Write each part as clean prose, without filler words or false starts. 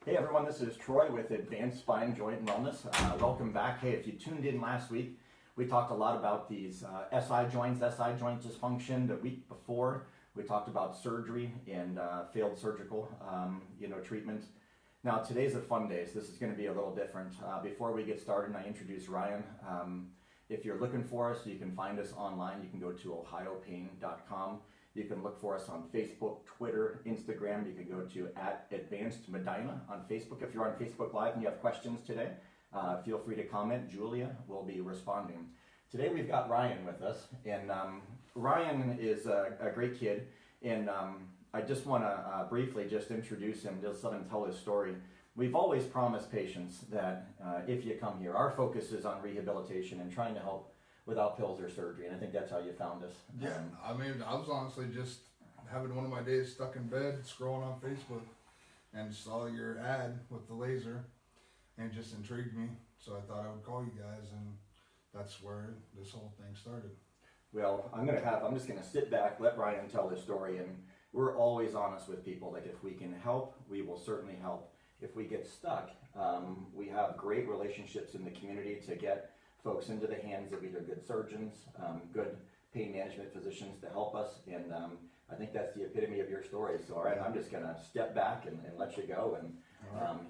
Hey everyone, this is Troy with Advanced Spine Joint and Wellness. Welcome back. Hey, if you tuned in last week, we talked a lot about these SI joint dysfunction. The week before, we talked about surgery and failed surgical, treatment. Now today's a fun day, so this is going to be a little different. Before we get started, and I introduce Ryan. If you're looking for us, you can find us online. You can go to ohiopain.com. You can look for us on Facebook, Twitter, Instagram. You can go to @AdvancedMedina on Facebook. If you're on Facebook Live and you have questions today, feel free to comment. Julia will be responding. Today we've got Ryan with us, and Ryan is a great kid, and I just want to briefly just introduce him, just let him tell his story. We've always promised patients that if you come here, our focus is on rehabilitation and trying to help without pills or surgery, and I think that's how you found us. Yeah, I mean, I was honestly just having one of my days stuck in bed, scrolling on Facebook, and saw your ad with the laser, and it just intrigued me. So I thought I would call you guys, and that's where this whole thing started. Well, I'm just gonna sit back, let Ryan tell his story, and we're always honest with people. Like if we can help, we will certainly help. If we get stuck, we have great relationships in the community to get folks into the hands of either good surgeons, good pain management physicians to help us, and I think that's the epitome of your story. So all right, I'm just gonna step back and let you go, and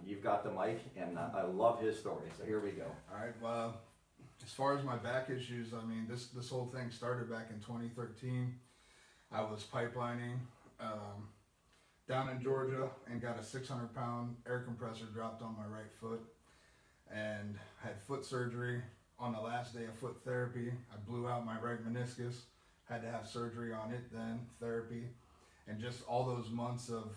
you've got the mic, and I love his story, so here we go. All right, well, as far as my back issues, I mean, this whole thing started back in 2013. I was pipelining down in Georgia and got a 600-pound air compressor dropped on my right foot, and had foot surgery. On the last day of foot therapy, I blew out my right meniscus, had to have surgery on it then, therapy, and just all those months of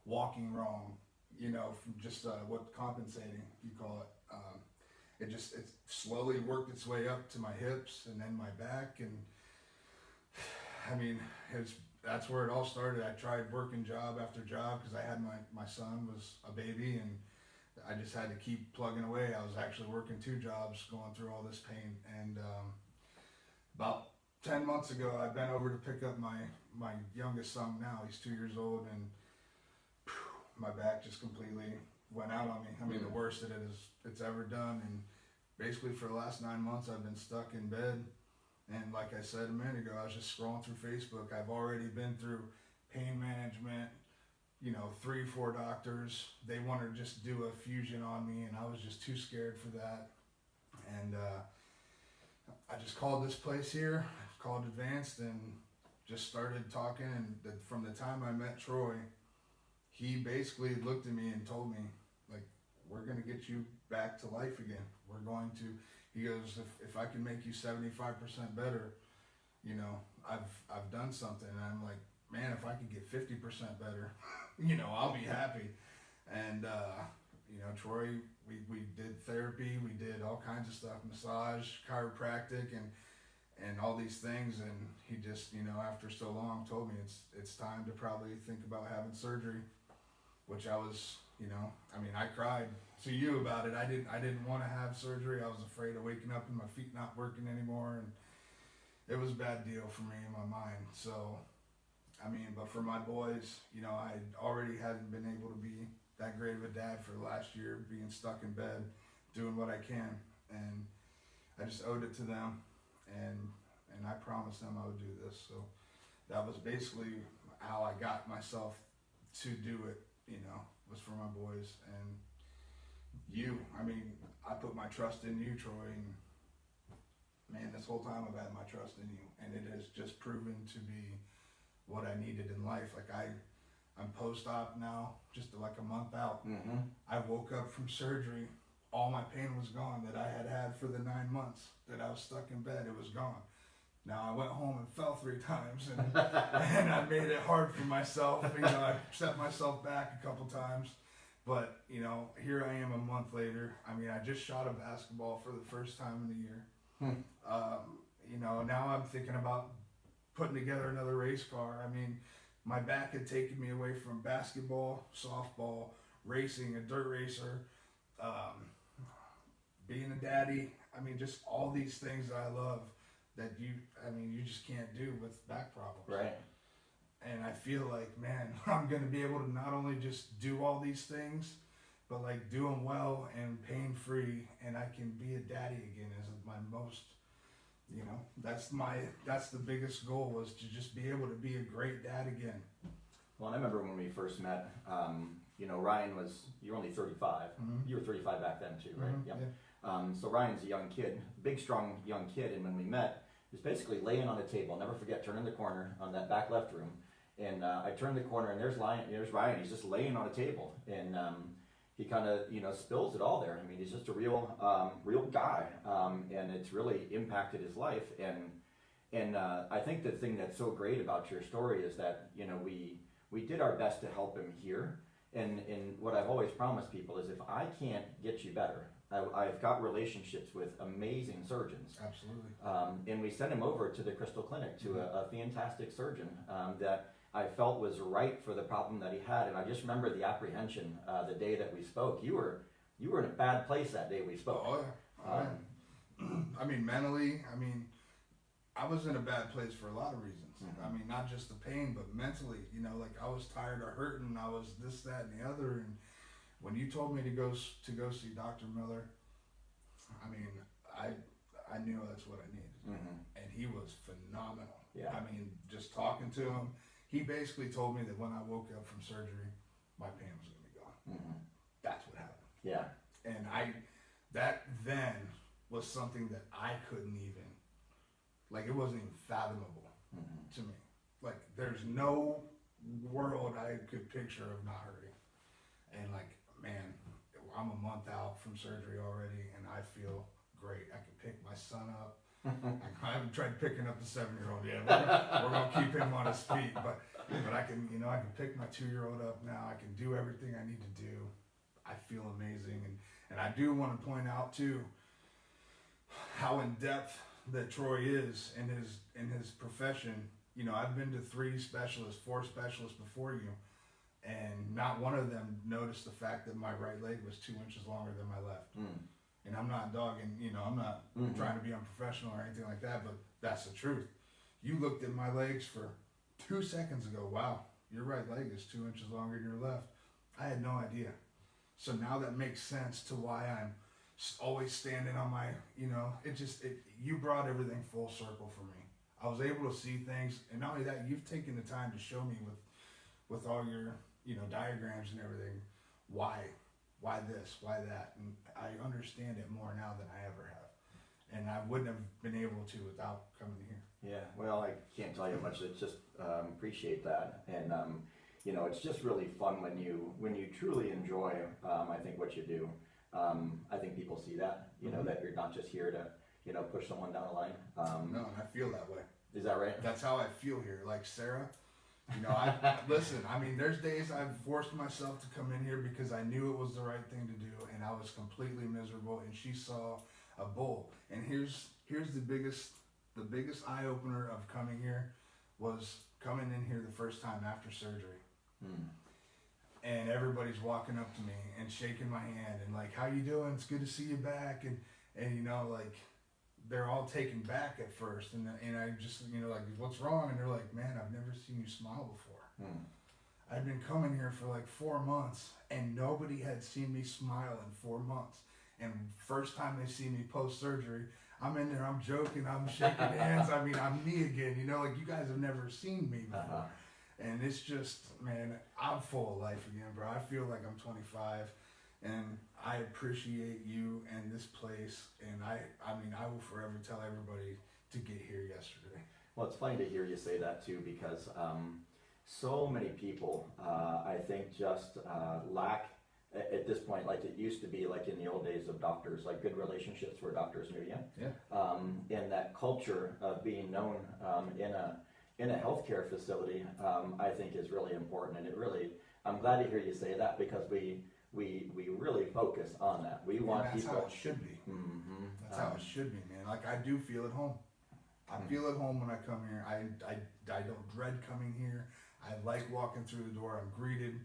walking wrong, from just what compensating, you call it. It slowly worked its way up to my hips and then my back, and I mean, that's where it all started. I tried working job after job because I had my son was a baby, and I just had to keep plugging away. I was actually working 2 jobs going through all this pain, and about 10 months ago I bent over to pick up my youngest son now. He's 2 years old, and my back just completely went out on me. I mean, the worst that it's ever done, and basically for the last 9 months I've been stuck in bed, and like I said a minute ago, I was just scrolling through Facebook. I've already been through pain management, 3, 4 doctors. They wanted to just do a fusion on me, and I was just too scared for that. And I just called this place here, called Advanced, and just started talking. And from the time I met Troy, he basically looked at me and told me, like, we're going to get you back to life again. We're going to, he goes, if I can make you 75% better, I've done something. And I'm like, man, if I could get 50% better, I'll be happy. And, Troy, we did therapy, we did all kinds of stuff, massage, chiropractic, and all these things. And he just, after so long told me it's time to probably think about having surgery, which I was, I cried to you about it. I didn't want to have surgery. I was afraid of waking up and my feet not working anymore. And it was a bad deal for me in my mind. So, but for my boys, I already hadn't been able to be that great of a dad for the last year, being stuck in bed, doing what I can, and I just owed it to them, and I promised them I would do this. So that was basically how I got myself to do it, was for my boys. And you, I put my trust in you, Troy, and man, this whole time I've had my trust in you, and it has just proven to be what I needed in life. Like I'm post-op now, just like a month out. Mm-hmm. I woke up from surgery, all my pain was gone that I had for the 9 months that I was stuck in bed. It was gone. Now I went home and fell 3 times, and and I made it hard for myself. I set myself back a couple times, but here I am a month later. I just shot a basketball for the first time in a year. Now I'm thinking about putting together another race car. My back had taken me away from basketball, softball, racing, a dirt racer, being a daddy. Just all these things that I love that you just can't do with back problems. Right. And I feel like, man, I'm going to be able to not only just do all these things, but like doing well and pain free, and I can be a daddy again is my most, you know, that's the biggest goal, was to just be able to be a great dad again. Well, and I remember when we first met, you know, Ryan was, you're only 35. Mm-hmm. You were 35 back then too, right? Mm-hmm. Yep. Yeah. So Ryan's a young kid, big, strong young kid, and when we met, he was basically laying on a table. I'll never forget, turning the corner on that back left room, and I turned the corner, and there's Ryan. He's just laying on a table, and he kind of, you know, spills it all there. I mean, he's just a real guy, and it's really impacted his life. And I think the thing that's so great about your story is that, you know, we did our best to help him here. And what I've always promised people is, if I can't get you better, I've got relationships with amazing surgeons. Absolutely. And we sent him over to the Crystal Clinic to a fantastic surgeon that I felt was right for the problem that he had. And I just remember the apprehension the day that we spoke. You were in a bad place that day we spoke. Oh yeah. I mean, mentally, I mean, I was in a bad place for a lot of reasons. Mm-hmm. I mean, not just the pain, but mentally, you know, like I was tired of hurting. I was this, that, and the other. And when you told me to go see Dr. Miller, I mean, I knew that's what I needed. Mm-hmm. And he was phenomenal. Yeah. I mean, just talking to him, he basically told me that when I woke up from surgery, my pain was going to be gone. Mm-hmm. That's what happened. Yeah. And that then was something that I couldn't even, like, it wasn't even fathomable to me. Like, there's no world I could picture of not hurting. And like, man, I'm a month out from surgery already, and I feel great. I can pick my son up. I haven't tried picking up the 7-year-old yet. We're gonna keep him on his feet, but I can, you know, I can pick my 2-year-old up now. I can do everything I need to do. I feel amazing, and I do want to point out too how in depth that Troy is in his profession. You know, I've been to 4 specialists before you, and not one of them noticed the fact that my right leg was 2 inches longer than my left. And I'm not dogging, you know, I'm not trying to be unprofessional or anything like that, but that's the truth. You looked at my legs for 2 seconds ago. Wow, your right leg is 2 inches longer than your left. I had no idea. So now that makes sense to why I'm always standing on my, you know, you brought everything full circle for me. I was able to see things, and not only that, you've taken the time to show me with all your, you know, diagrams and everything, why this, why that, and I understand it more now than I ever have, and I wouldn't have been able to without coming here. Yeah, well, I can't tell you much. It's just appreciate that, and you know, it's just really fun when you truly enjoy. I think what you do. I think people see that, you know, that you're not just here to, you know, push someone down the line. No, and I feel that way. Is that right? That's how I feel here. Like Sarah, you know, listen, I mean, there's days I've forced myself to come in here because I knew it was the right thing to do, and I was completely miserable, and she saw a bull. And here's the biggest eye opener of coming here was coming in here the first time after surgery. And everybody's walking up to me and shaking my hand and like, how you doing? It's good to see you back. And you know, like, they're all taken back at first, and I just, you know, like, what's wrong? And they're like, man, I've never seen you smile before. I've been coming here for like 4 months, and nobody had seen me smile in 4 months. And first time they see me post surgery, I'm in there, I'm joking, I'm shaking hands. I mean, I'm me again, you know, like, you guys have never seen me before. And it's just, man, I'm full of life again, bro. I feel like I'm 25. And I appreciate you and this place, and I mean, I will forever tell everybody to get here yesterday. Well, it's funny to hear you say that too, because so many people, I think, just lack at this point, like it used to be, like in the old days of doctors, like good relationships where doctors knew you. Yeah. And that culture of being known in a healthcare facility, I think is really important, and I'm glad to hear you say that, because we really focus on that. We want that's people. How it should be. That's how it should be, man. Like, I do feel at home. I feel at home when I come here. I don't dread coming here. I like walking through the door. I'm greeted.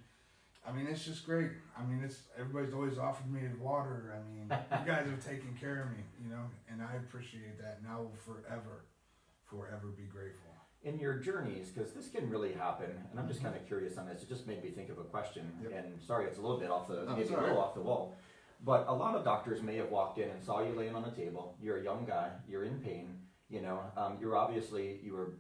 I mean, it's just great. I mean, everybody's always offered me water. I mean, you guys have taken care of me, you know, and I appreciate that, and I will forever be grateful. in your journeys, because this can really happen, and I'm just kind of curious on this, it just made me think of a question, Yep. and sorry, it's a little bit No, maybe it's a all little right. off the wall, but a lot of doctors may have walked in and saw you laying on the table, you're a young guy, you're in pain, you know, you were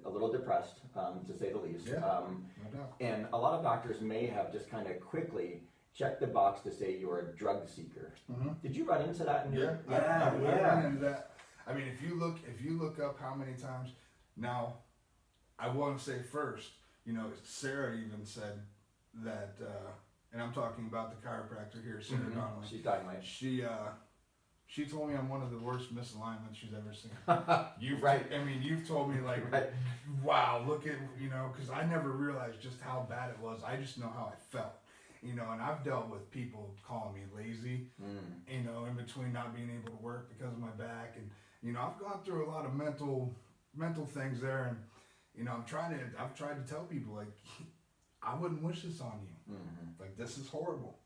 a little depressed, to say the least. Yeah. No doubt. And a lot of doctors may have just kind of quickly checked the box to say you're a drug seeker. Mm-hmm. Did you run into that in your? I ran into that. I mean, if you look up how many times now, I want to say first, you know, Sarah even said that, and I'm talking about the chiropractor here, Sarah Mhm. Donnelly. She's dynamite. She told me I'm one of the worst misalignments she's ever seen. Right. I mean, you've told me like, Right. wow, look at, you know, because I never realized just how bad it was. I just know how I felt, you know, and I've dealt with people calling me lazy, you know, in between not being able to work because of my back, and you know, I've gone through a lot of mental things there, and you know, I've tried to tell people like, I wouldn't wish this on you. Mm-hmm. Like, this is horrible,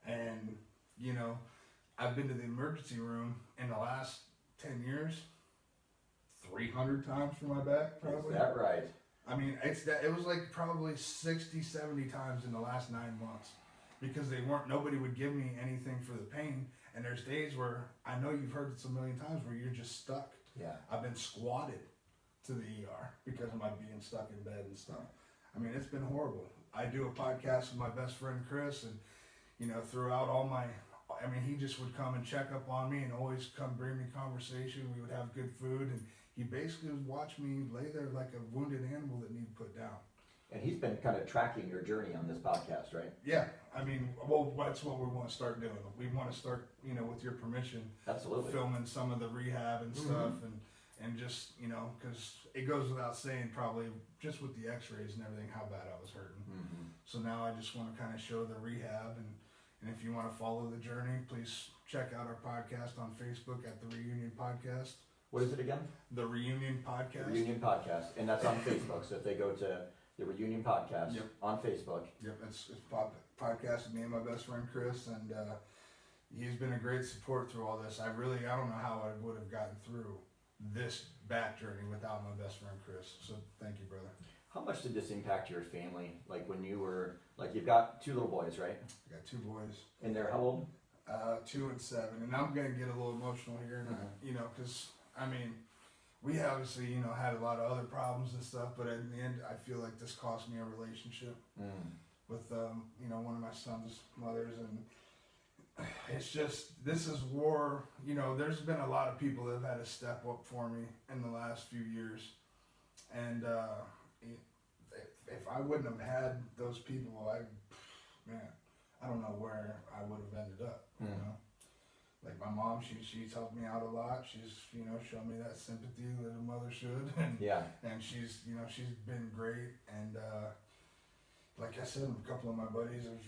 and you know, I've been to the emergency room in the last 10 years 300 times for my back, probably. Is that right? I mean, it was like probably 60, 70 times in the last 9 months, because nobody would give me anything for the pain. And there's days where, I know you've heard this a million times, where you're just stuck. Yeah. I've been squatted to the ER because of my being stuck in bed and stuff. I mean, it's been horrible. I do a podcast with my best friend Chris, and you know, throughout I mean, he just would come and check up on me and always come bring me conversation. We would have good food, and he basically would watch me lay there like a wounded animal that needed put down. And he's been kind of tracking your journey on this podcast, right? Yeah, I mean, well, that's what we want to start doing. We want to start, you know, with your permission, Absolutely. filming some of the rehab and stuff, and just, you know, because it goes without saying, probably just with the X-rays and everything, how bad I was hurting. Mm-hmm. So now I just want to kind of show the rehab, and if you want to follow the journey, please check out our podcast on Facebook at the Reunion Podcast. What is it again? The Reunion Podcast. Reunion Podcast, and that's on Facebook. So if they go to the Reunion Podcast Yep. on Facebook. Yep, it's podcast with me and my best friend Chris, and he's been a great support through all this. I don't know how I would have gotten through this back journey without my best friend Chris. So thank you, brother. How much did this impact your family? Like when you were, like you've got 2 little boys, right? I got 2 boys, And they're how old? 2 and 7, and I'm gonna get a little emotional here, you know, because I mean, we obviously, you know, had a lot of other problems and stuff, but in the end, I feel like this cost me a relationship with, you know, one of my son's mothers, and it's just, this is war. You know, there's been a lot of people that have had to step up for me in the last few years, and if I wouldn't have had those people, I don't know where I would have ended up, you know. Like my mom, she's helped me out a lot. She's, you know, shown me that sympathy that a mother should, and and she's, you know, she's been great. And like I said, a couple of my buddies are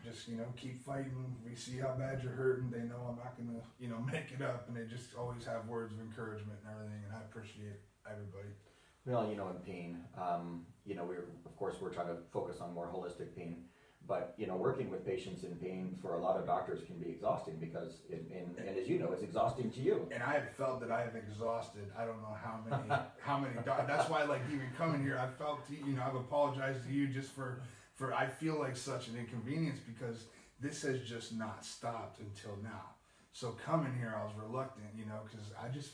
just, you know, keep fighting. We see how bad you're hurting. They know I'm not gonna, you know, make it up, and they just always have words of encouragement and everything. And I appreciate everybody. Well, you know, in pain, you know, we're trying to focus on more holistic pain. But, you know, working with patients in pain for a lot of doctors can be exhausting because, and as you know, it's exhausting to you. And I have felt that I have exhausted, I don't know how many, that's why, like, even coming here, I felt, you know, I've apologized to you just for I feel like such an inconvenience, because this has just not stopped until now. So coming here, I was reluctant, you know, because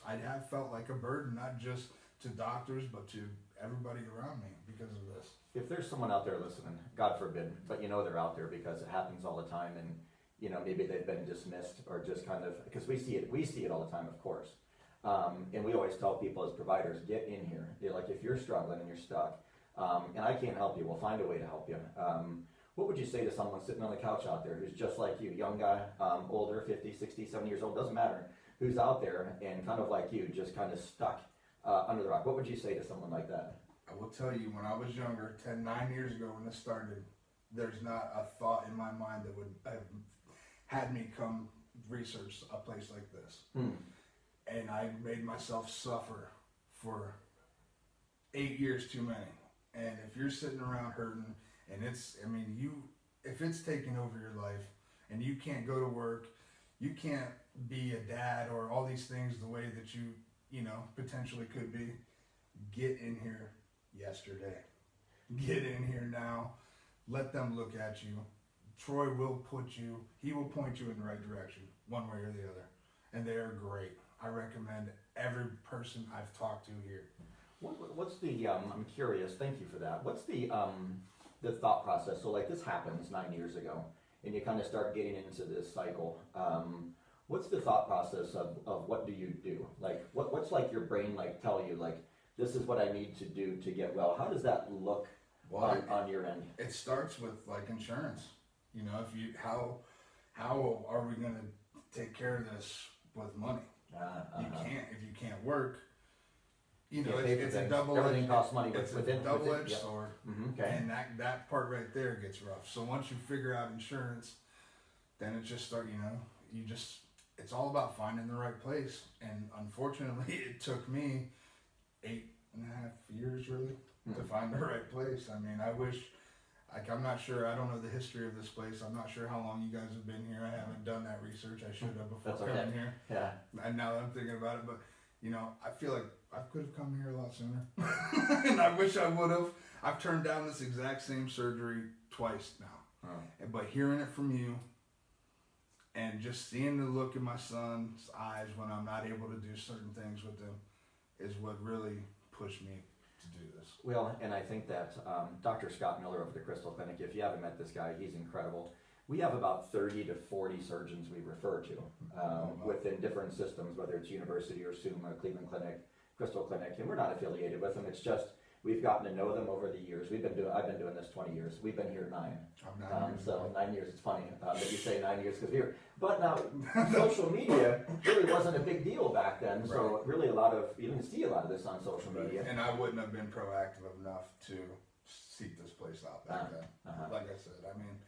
I have felt like a burden, not just to doctors, but to everybody around me because of this. If there's someone out there listening, God forbid, but you know they're out there because it happens all the time, and you know maybe they've been dismissed or just kind of, because we see it all the time, of course, and we always tell people as providers, get in here. They're like, if you're struggling and you're stuck, and I can't help you, we'll find a way to help you. What would you say to someone sitting on the couch out there who's just like you, young guy, older, 50, 60, 70 years old, doesn't matter, who's out there and kind of like you, just kind of stuck under the rock? What would you say to someone like that? I will tell you, when I was younger, 9 years ago when this started, there's not a thought in my mind that would have had me come research a place like this. And I made myself suffer for 8 years too many. And if you're sitting around hurting, and if it's taking over your life, and you can't go to work, you can't be a dad or all these things the way that you know, potentially could be, get in here yesterday. Get in here now. Let them look at you. Troy will he will point you in the right direction, one way or the other. And they are great. I recommend every person I've talked to here. What's the, I'm curious, thank you for that. What's the thought process? So like this happens 9 years ago and you kind of start getting into this cycle. What's the thought process of what do you do? Like what's like your brain like tell you like, this is what I need to do to get well? How does that look on your end? It starts with like insurance. You know, how are we going to take care of this with money? You can't, if you can't work, you know, it's a double-edged, everything costs money. It's a double-edged yep. sword, Okay. and that part right there gets rough. So once you figure out insurance, then it just start, you know, it's all about finding the right place. And unfortunately, it took me 8.5 years really to find the right place. I mean, I wish, like, I'm not sure, I don't know the history of this place. I'm not sure how long you guys have been here. I haven't done that research. I should have before coming here. Yeah. And now that I'm thinking about it, but you know, I feel like I could have come here a lot sooner. And I wish I would have. I've turned down this exact same surgery twice now. But hearing it from you and just seeing the look in my son's eyes when I'm not able to do certain things with him is what really pushed me to do this. Well, and I think that Dr. Scott Miller of the Crystal Clinic, if you haven't met this guy, he's incredible. We have about 30 to 40 surgeons we refer to within different systems, whether it's University or SUMA, Cleveland Clinic, Crystal Clinic, and we're not affiliated with them. It's just we've gotten to know them over the years. I've been doing this 20 years. We've been here 9. I'm 9 years. So 9 years. It's funny that you say 9 years because we're. But now social media really wasn't a big deal back then. So really, you didn't see a lot of this on social media. And I wouldn't have been proactive enough to seek this place out back then. Like I said, I mean.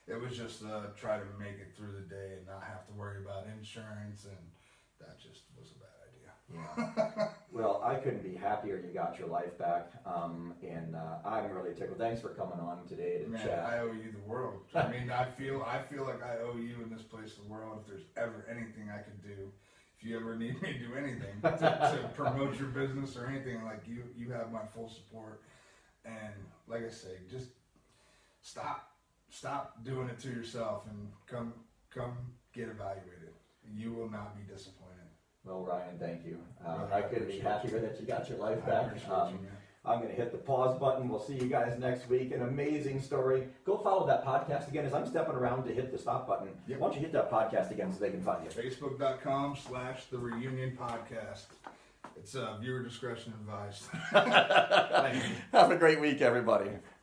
It was just try to make it through the day and not have to worry about insurance, and that just was a bad idea. Yeah. Well, I couldn't be happier you got your life back, and I'm really tickled. Thanks for coming on today to chat. I owe you the world. I mean, I feel like I owe you in this place the world. If there's ever anything I could do, if you ever need me to do anything to promote your business or anything, like you have my full support. And like I say, just stop doing it to yourself and come get evaluated. You will not be disappointed. Well, Ryan, thank you. Really, I couldn't be happier that you got your life I back. appreciate you, man. I'm going to hit the pause button. We'll see you guys next week. An amazing story. Go follow that podcast again as I'm stepping around to hit the stop button. Yep. Why don't you hit that podcast again so they can find you? Facebook.com/The Reunion Podcast. It's viewer discretion advised. Have a great week, everybody.